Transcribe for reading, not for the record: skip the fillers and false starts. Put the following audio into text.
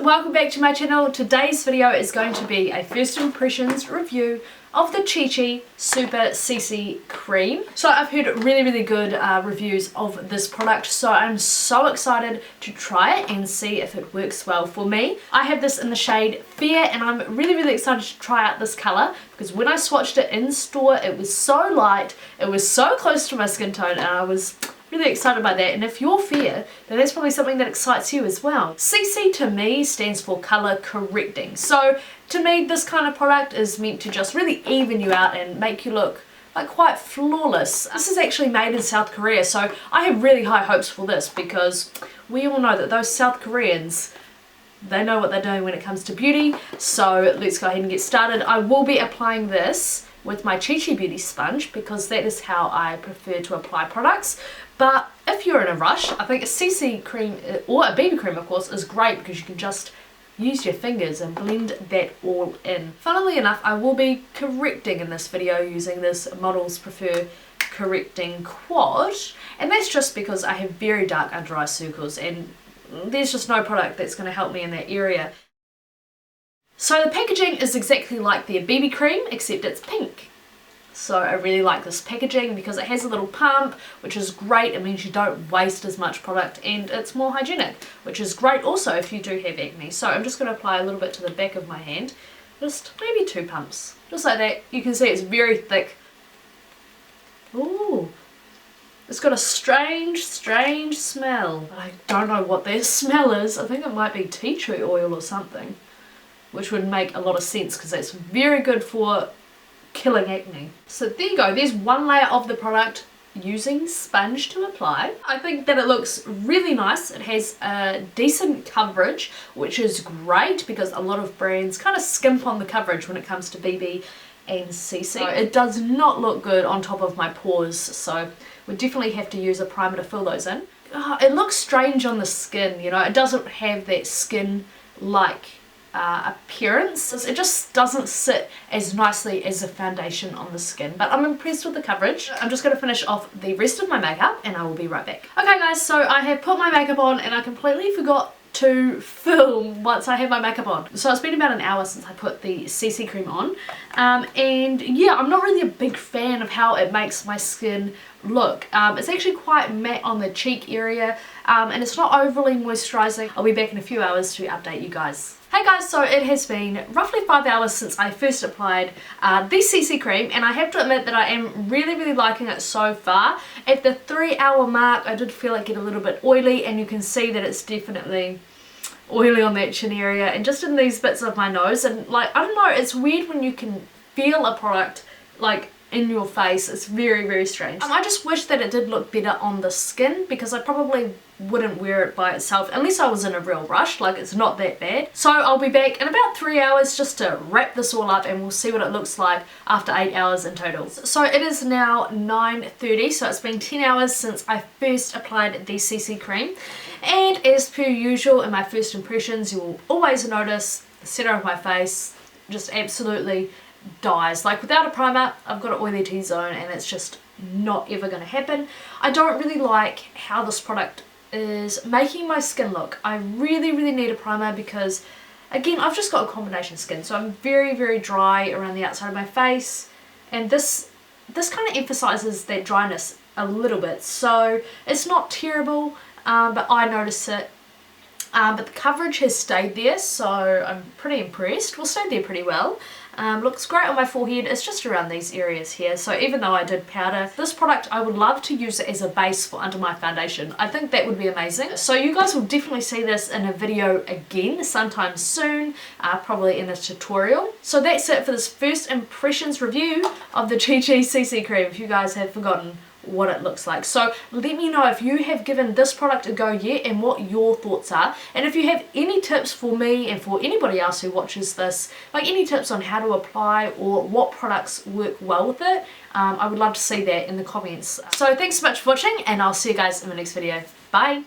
welcome back to my channel. Today's video is going to be a first impressions review of the Chi Chi Super CC Cream. So I've heard really good reviews of this product, so I'm so excited to try it and see if it works well for me. I have this in the shade Fair and I'm really excited to try out this colour because when I swatched it in store it was so light, it was so close to my skin tone, and I was really excited by that. And if you're fair, then that's probably something that excites you as well. CC to me stands for colour correcting. So to me this kind of product is meant to just really even you out and make you look like quite flawless. This is actually made in South Korea, so I have really high hopes for this because we all know that those South Koreans, they know what they're doing when it comes to beauty. So let's go ahead and get started. I will be applying this with my Chi Chi Beauty sponge because that is how I prefer to apply products. But if you're in a rush, I think a CC cream, or a BB cream of course, is great because you can just use your fingers and blend that all in. Funnily enough, I will be correcting in this video using this Models Prefer Correcting Quad, and that's just because I have very dark under eye circles and there's just no product that's going to help me in that area. So the packaging is exactly like their BB cream except it's pink. So I really like this packaging because it has a little pump, which is great. It means you don't waste as much product and it's more hygienic, which is great also if you do have acne. So I'm just going to apply a little bit to the back of my hand, just maybe 2 pumps, just like that. You can see it's very thick. Ooh, it's got a strange smell. I don't know what that smell is. I think it might be tea tree oil or something, which would make a lot of sense because that's very good for killing acne. So there you go, there's one layer of the product using sponge to apply. I think that it looks really nice. It has a decent coverage, which is great because a lot of brands kind of skimp on the coverage when it comes to BB and CC. So it does not look good on top of my pores, so we definitely have to use a primer to fill those in. It looks strange on the skin, you know, it doesn't have that skin-like appearance. It just doesn't sit as nicely as a foundation on the skin, but I'm impressed with the coverage. I'm just going to finish off the rest of my makeup and I will be right back. Okay guys, so I have put my makeup on and I completely forgot to film once I have my makeup on. So it's been about an hour since I put the CC cream on, and yeah, I'm not really a big fan of how it makes my skin look. It's actually quite matte on the cheek area, and it's not overly moisturizing. I'll be back in a few hours to update you guys. Hey guys, so it has been roughly 5 hours since I first applied the CC cream, and I have to admit that I am really liking it so far. At the 3-hour mark I did feel it get a little bit oily, and you can see that it's definitely oily on that chin area and just in these bits of my nose, and like, I don't know, it's weird when you can feel a product like in your face. It's very strange. I just wish that it did look better on the skin because I probably wouldn't wear it by itself unless I was in a real rush. Like, it's not that bad. So I'll be back in about 3 hours just to wrap this all up and we'll see what it looks like after 8 hours in total. So it is now 9:30, so it's been 10 hours since I first applied the CC cream, and as per usual in my first impressions you will always notice the center of my face just absolutely dies. Like, without a primer I've got an oily T-zone and it's just not ever going to happen. I don't really like how this product is making my skin look. I really need a primer because again I've just got a combination skin, so I'm very dry around the outside of my face, and this kind of emphasizes that dryness a little bit, so it's not terrible, but I notice it. But the coverage has stayed there, so I'm pretty impressed. Well, stayed there pretty well. Looks great on my forehead. It's just around these areas here, so even though I did powder, this product I would love to use it as a base for under my foundation. I think that would be amazing. So you guys will definitely see this in a video again sometime soon, probably in a tutorial. So that's it for this first impressions review of the Chi Chi CC cream, if you guys have forgotten what it looks like. So let me know if you have given this product a go yet and what your thoughts are, and if you have any tips for me and for anybody else who watches this, like any tips on how to apply or what products work well with it. I would love to see that in the comments. So thanks so much for watching and I'll see you guys in the next video. Bye!